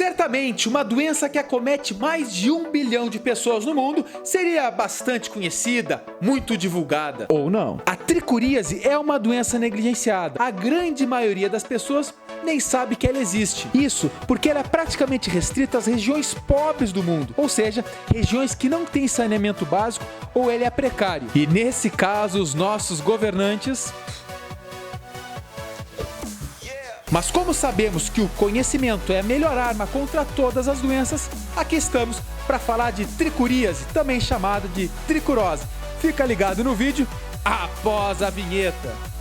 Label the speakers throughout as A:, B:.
A: Certamente, uma doença que acomete mais de 1 bilhão de pessoas no mundo seria bastante conhecida, muito divulgada. Ou não. A tricuríase é uma doença negligenciada. A grande maioria das pessoas nem sabe que ela existe. Isso porque ela é praticamente restrita às regiões pobres do mundo, ou seja, regiões que não têm saneamento básico ou ele é precário. E nesse caso, os nossos governantes... Mas como sabemos que o conhecimento é a melhor arma contra todas as doenças, aqui estamos para falar de tricuríase, também chamada de tricurose. Fica ligado no vídeo após a vinheta.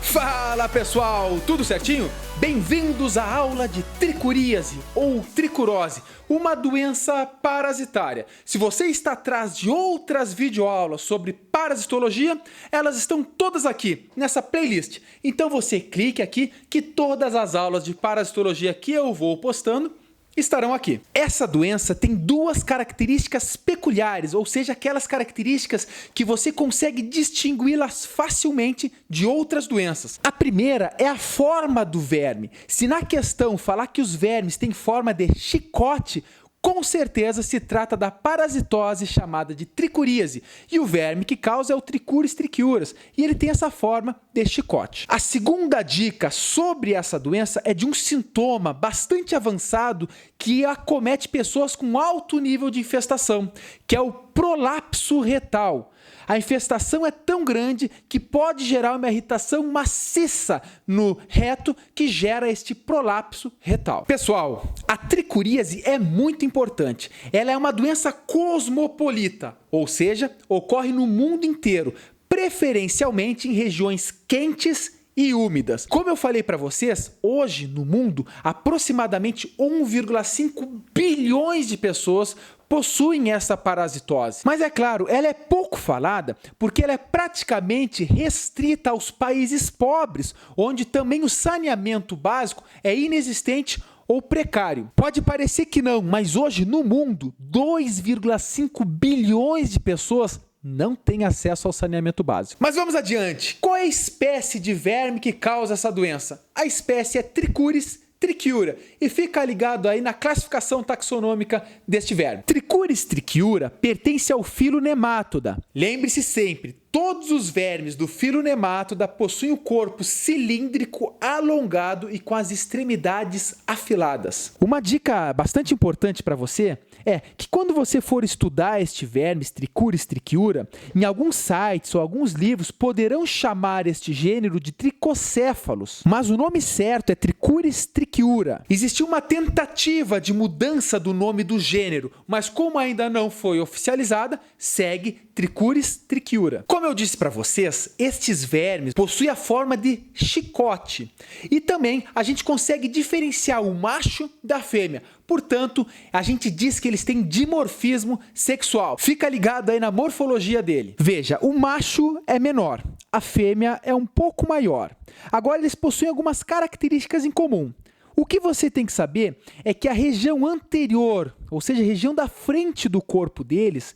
A: Fala pessoal, tudo certinho? Bem-vindos à aula de tricuríase ou tricurose, uma doença parasitária. Se você está atrás de outras videoaulas sobre parasitologia, elas estão todas aqui nessa playlist. Então você clique aqui que todas as aulas de parasitologia que eu vou postando estarão aqui. Essa doença tem duas características peculiares, ou seja, aquelas características que você consegue distingui-las facilmente de outras doenças. A primeira é a forma do verme. Se na questão falar que os vermes têm forma de chicote, com certeza se trata da parasitose chamada de tricuríase, e o verme que causa é o Trichuris trichiuras, e ele tem essa forma de chicote. A segunda dica sobre essa doença é de um sintoma bastante avançado que acomete pessoas com alto nível de infestação, que é o prolapso retal. A infestação é tão grande que pode gerar uma irritação maciça no reto que gera este prolapso retal. Pessoal, a tricuríase é muito importante. Ela é uma doença cosmopolita, ou seja, ocorre no mundo inteiro, preferencialmente em regiões quentes e úmidas. Como eu falei para vocês, hoje no mundo, aproximadamente 1,5 bilhões de pessoas possuem essa parasitose. Mas é claro, ela é pouco falada porque ela é praticamente restrita aos países pobres, onde também o saneamento básico é inexistente ou precário. Pode parecer que não, mas hoje no mundo, 2,5 bilhões de pessoas não têm acesso ao saneamento básico. Mas vamos adiante. Qual é a espécie de verme que causa essa doença? A espécie é Trichuris trichiura, e fica ligado aí na classificação taxonômica deste verme. Trichuris trichiura pertence ao filo Nematoda. Lembre-se sempre, todos os vermes do filo Nematoda possuem o corpo cilíndrico, alongado e com as extremidades afiladas. Uma dica bastante importante para você é que quando você for estudar este verme, Trichuris trichiura, em alguns sites ou alguns livros poderão chamar este gênero de tricocéfalos, mas o nome certo é Trichuris trichiura. Existiu uma tentativa de mudança do nome do gênero, mas como ainda não foi oficializada, segue Trichuris trichiura. Como eu disse para vocês, estes vermes possuem a forma de chicote e também a gente consegue diferenciar o macho da fêmea. Portanto, a gente diz que eles têm dimorfismo sexual. Fica ligado aí na morfologia dele. Veja, o macho é menor, a fêmea é um pouco maior. Agora, eles possuem algumas características em comum. O que você tem que saber é que a região anterior, ou seja, a região da frente do corpo deles,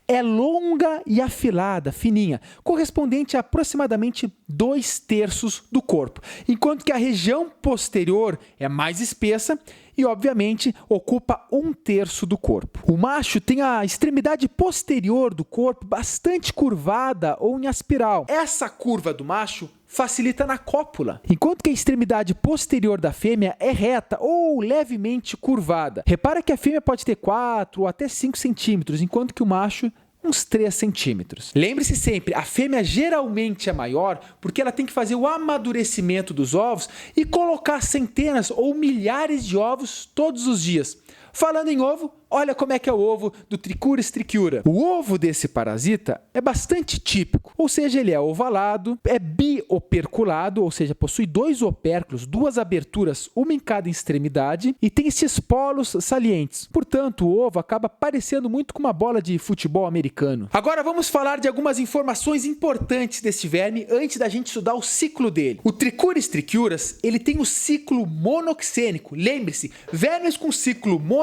A: é longa e afilada, fininha, correspondente a aproximadamente 2/3 do corpo, enquanto que a região posterior é mais espessa e, obviamente, ocupa 1/3 do corpo. O macho tem a extremidade posterior do corpo bastante curvada ou em espiral. Essa curva do macho facilita na cópula, enquanto que a extremidade posterior da fêmea é reta ou levemente curvada. Repara que a fêmea pode ter 4 ou até 5 centímetros, enquanto que o macho uns 3 centímetros. Lembre-se sempre, a fêmea geralmente é maior porque ela tem que fazer o amadurecimento dos ovos e colocar centenas ou milhares de ovos todos os dias. Falando em ovo, olha como é que é o ovo do Trichuris trichiura. O ovo desse parasita é bastante típico, ou seja, ele é ovalado, é bioperculado, ou seja, possui 2 opérculos, 2 aberturas, uma em cada extremidade, e tem esses polos salientes. Portanto, o ovo acaba parecendo muito com uma bola de futebol americano. Agora vamos falar de algumas informações importantes desse verme antes da gente estudar o ciclo dele. O Trichuris trichiuras, ele tem o ciclo monoxênico. Lembre-se, vermes com ciclo monoxênico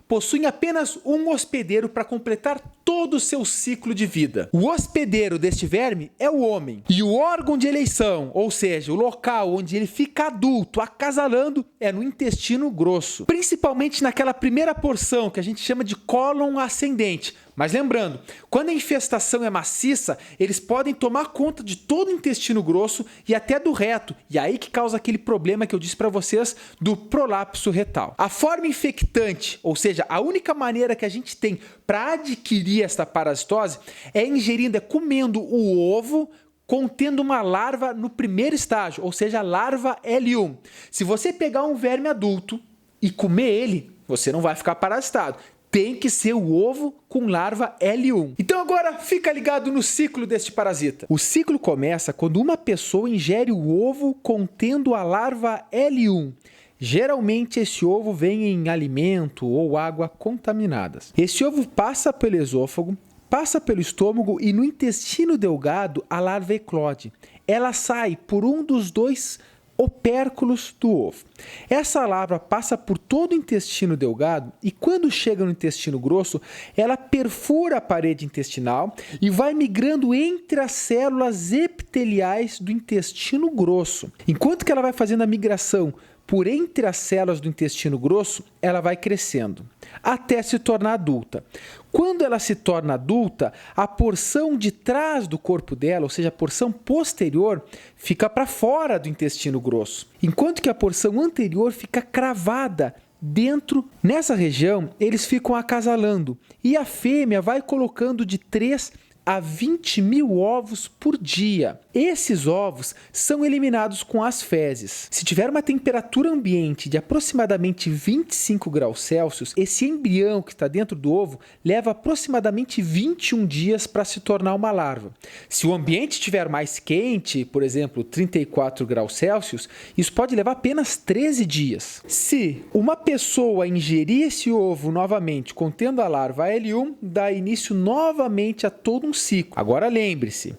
A: possuem apenas um hospedeiro para completar todo o seu ciclo de vida. O hospedeiro deste verme é o homem. E o órgão de eleição, ou seja, o local onde ele fica adulto, acasalando, é no intestino grosso. Principalmente naquela primeira porção que a gente chama de cólon ascendente. Mas lembrando, quando a infestação é maciça, eles podem tomar conta de todo o intestino grosso e até do reto. E aí que causa aquele problema que eu disse para vocês do prolapso retal. A forma infectante, ou seja, a única maneira que a gente tem para adquirir esta parasitose é ingerindo, comendo o ovo contendo uma larva no primeiro estágio, ou seja, a larva L1. Se você pegar um verme adulto e comer ele, você não vai ficar parasitado. Tem que ser o ovo com larva L1. Então agora fica ligado no ciclo deste parasita. O ciclo começa quando uma pessoa ingere o ovo contendo a larva L1. Geralmente esse ovo vem em alimento ou água contaminadas. Esse ovo passa pelo esôfago, passa pelo estômago e no intestino delgado a larva eclode. Ela sai por um dos dois opérculos do ovo. Essa larva passa por todo o intestino delgado e quando chega no intestino grosso, ela perfura a parede intestinal e vai migrando entre as células epiteliais do intestino grosso. Enquanto que ela vai fazendo a migração por entre as células do intestino grosso, ela vai crescendo, até se tornar adulta. Quando ela se torna adulta, a porção de trás do corpo dela, ou seja, a porção posterior, fica para fora do intestino grosso, enquanto que a porção anterior fica cravada dentro. Nessa região, eles ficam acasalando e a fêmea vai colocando de 3 a 20 mil ovos por dia. Esses ovos são eliminados com as fezes. Se tiver uma temperatura ambiente de aproximadamente 25 graus Celsius, esse embrião que está dentro do ovo leva aproximadamente 21 dias para se tornar uma larva. Se o ambiente estiver mais quente, por exemplo, 34 graus Celsius, isso pode levar apenas 13 dias. Se uma pessoa ingerir esse ovo novamente contendo a larva L1, dá início novamente a todo um ciclo. Agora lembre-se,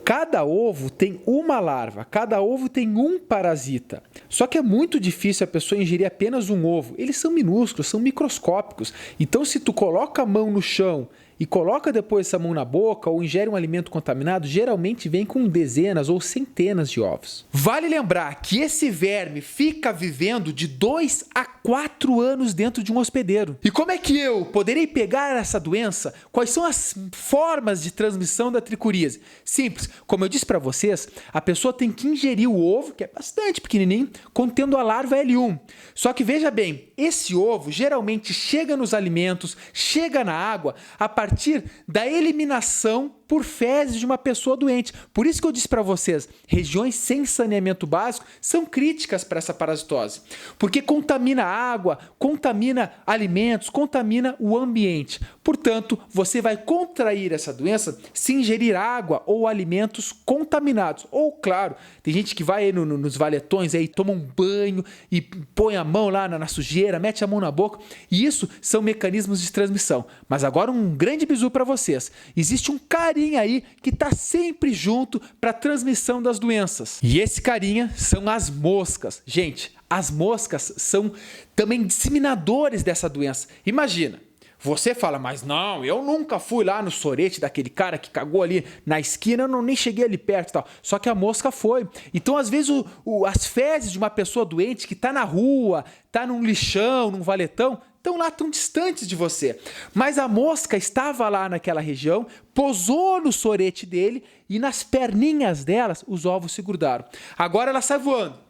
A: cada ovo tem uma larva, cada ovo tem um parasita. Só que é muito difícil a pessoa ingerir apenas um ovo. Eles são minúsculos, são microscópicos. Então se tu coloca a mão no chão e coloca depois essa mão na boca ou ingere um alimento contaminado, geralmente vem com dezenas ou centenas de ovos. Vale lembrar que esse verme fica vivendo de 2 a 4 anos dentro de um hospedeiro. E como é que eu poderei pegar essa doença? Quais são as formas de transmissão da tricuríase? Simples, como eu disse para vocês, a pessoa tem que ingerir o ovo, que é bastante pequenininho, contendo a larva L1. Só que veja bem, esse ovo geralmente chega nos alimentos, chega na água, a partir da eliminação por fezes de uma pessoa doente. Por isso que eu disse para vocês, regiões sem saneamento básico são críticas para essa parasitose, porque contamina a água, contamina alimentos, contamina o ambiente. Portanto, você vai contrair essa doença se ingerir água ou alimentos contaminados. Ou, claro, tem gente que vai aí nos valetões, aí, toma um banho e põe a mão lá na sujeira, mete a mão na boca. E isso são mecanismos de transmissão. Mas agora um grande bizu para vocês. Existe um carinha aí que está sempre junto para a transmissão das doenças. E esse carinha são as moscas. Gente, as moscas são também disseminadores dessa doença. Imagina, você fala, mas não, eu nunca fui lá no sorete daquele cara que cagou ali na esquina, eu nem cheguei ali perto e tal. Só que a mosca foi. Então, às vezes, as fezes de uma pessoa doente que está na rua, está num lixão, num valetão, estão lá tão distantes de você. Mas a mosca estava lá naquela região, posou no sorete dele e nas perninhas delas os ovos se grudaram. Agora ela sai voando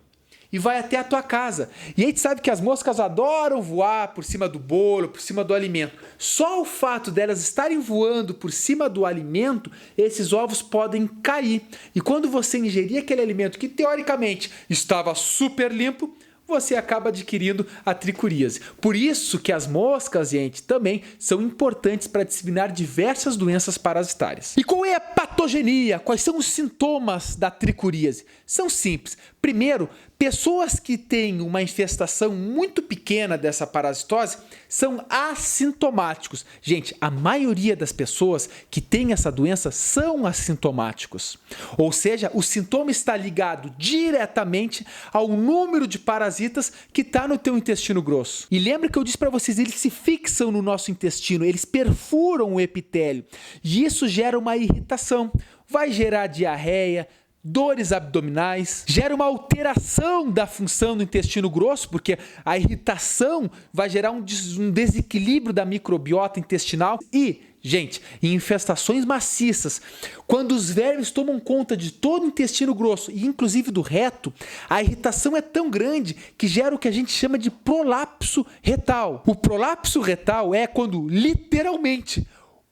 A: e vai até a tua casa. E a gente sabe que as moscas adoram voar por cima do bolo, por cima do alimento. Só o fato delas estarem voando por cima do alimento, esses ovos podem cair. E quando você ingerir aquele alimento que teoricamente estava super limpo, você acaba adquirindo a tricuríase. Por isso que as moscas, gente, também são importantes para disseminar diversas doenças parasitárias. E qual é a patogenia? Quais são os sintomas da tricuríase? São simples. Primeiro, pessoas que têm uma infestação muito pequena dessa parasitose são assintomáticos. Gente, a maioria das pessoas que têm essa doença são assintomáticos. Ou seja, o sintoma está ligado diretamente ao número de parasitas que está no teu intestino grosso. E lembra que eu disse para vocês, eles se fixam no nosso intestino, eles perfuram o epitélio. E isso gera uma irritação. Vai gerar diarreia, dores abdominais, gera uma alteração da função do intestino grosso, porque a irritação vai gerar um desequilíbrio da microbiota intestinal e, gente, em infestações maciças, quando os vermes tomam conta de todo o intestino grosso e inclusive do reto, a irritação é tão grande que gera o que a gente chama de prolapso retal. O prolapso retal é quando, literalmente,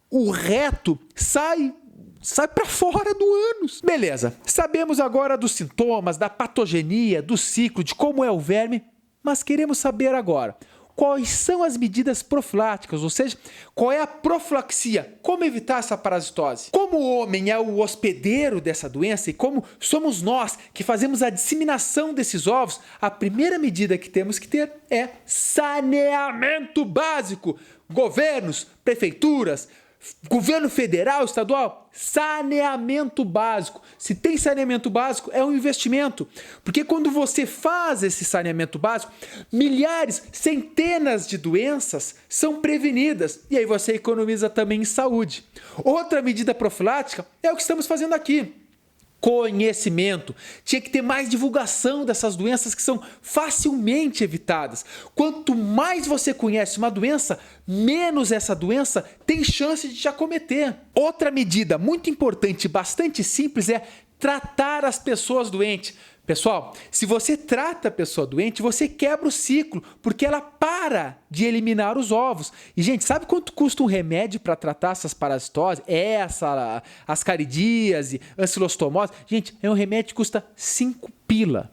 A: o reto sai para fora do ânus. Beleza, sabemos agora dos sintomas, da patogenia, do ciclo, de como é o verme, mas queremos saber agora quais são as medidas profiláticas, ou seja, qual é a profilaxia, como evitar essa parasitose. Como o homem é o hospedeiro dessa doença e como somos nós que fazemos a disseminação desses ovos, a primeira medida que temos que ter é saneamento básico. Governos, prefeituras, governo federal, estadual, saneamento básico. Se tem saneamento básico, é um investimento. Porque quando você faz esse saneamento básico, milhares, centenas de doenças são prevenidas. E aí você economiza também em saúde. Outra medida profilática é o que estamos fazendo aqui. Conhecimento. Tinha que ter mais divulgação dessas doenças que são facilmente evitadas. Quanto mais você conhece uma doença, menos essa doença tem chance de te acometer. Outra medida muito importante e bastante simples é tratar as pessoas doentes. Pessoal, se você trata a pessoa doente, você quebra o ciclo, porque ela para de eliminar os ovos. E, gente, sabe quanto custa um remédio para tratar essas parasitoses? Ascaridíase, ancilostomose? Gente, é um remédio que custa 5 pila.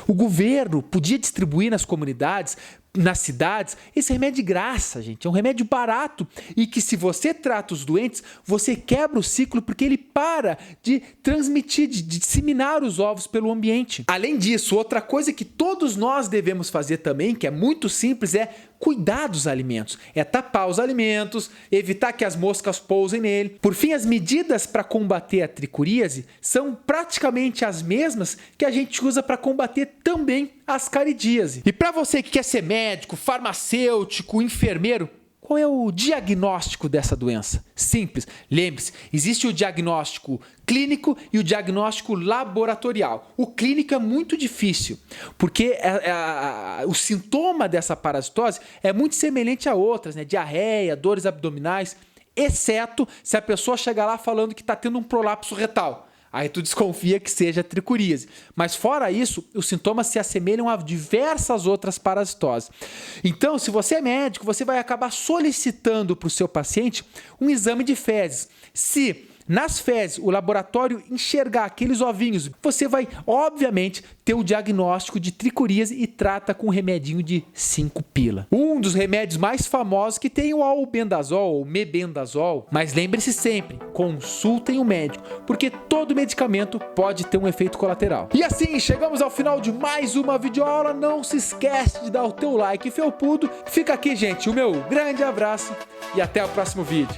A: O governo podia distribuir nas comunidades, nas cidades, esse remédio de graça, gente. É um remédio barato e que, se você trata os doentes, você quebra o ciclo porque ele para de transmitir, de disseminar os ovos pelo ambiente. Além disso, outra coisa que todos nós devemos fazer também, que é muito simples, é cuidar dos alimentos. É tapar os alimentos, evitar que as moscas pousem nele. Por fim, as medidas para combater a tricuríase são praticamente as mesmas que a gente usa para combater também a ascaridíase. E para você que quer ser médico, farmacêutico, enfermeiro, qual é o diagnóstico dessa doença? Simples. Lembre-se, existe o diagnóstico clínico e o diagnóstico laboratorial. O clínico é muito difícil, porque o sintoma dessa parasitose é muito semelhante a outras, né? Diarreia, dores abdominais, exceto se a pessoa chegar lá falando que está tendo um prolapso retal. Aí tu desconfia que seja tricuríase. Mas fora isso, os sintomas se assemelham a diversas outras parasitoses. Então, se você é médico, você vai acabar solicitando para o seu paciente um exame de fezes. Se nas fezes o laboratório enxergar aqueles ovinhos, você vai, obviamente, ter o diagnóstico de tricuríase e trata com um remedinho de 5 pila. Um dos remédios mais famosos que tem o albendazol ou mebendazol. Mas lembre-se sempre, consultem o médico, porque todo medicamento pode ter um efeito colateral. E assim, chegamos ao final de mais uma videoaula. Não se esquece de dar o teu like felpudo. Fica aqui, gente, o meu grande abraço e até o próximo vídeo.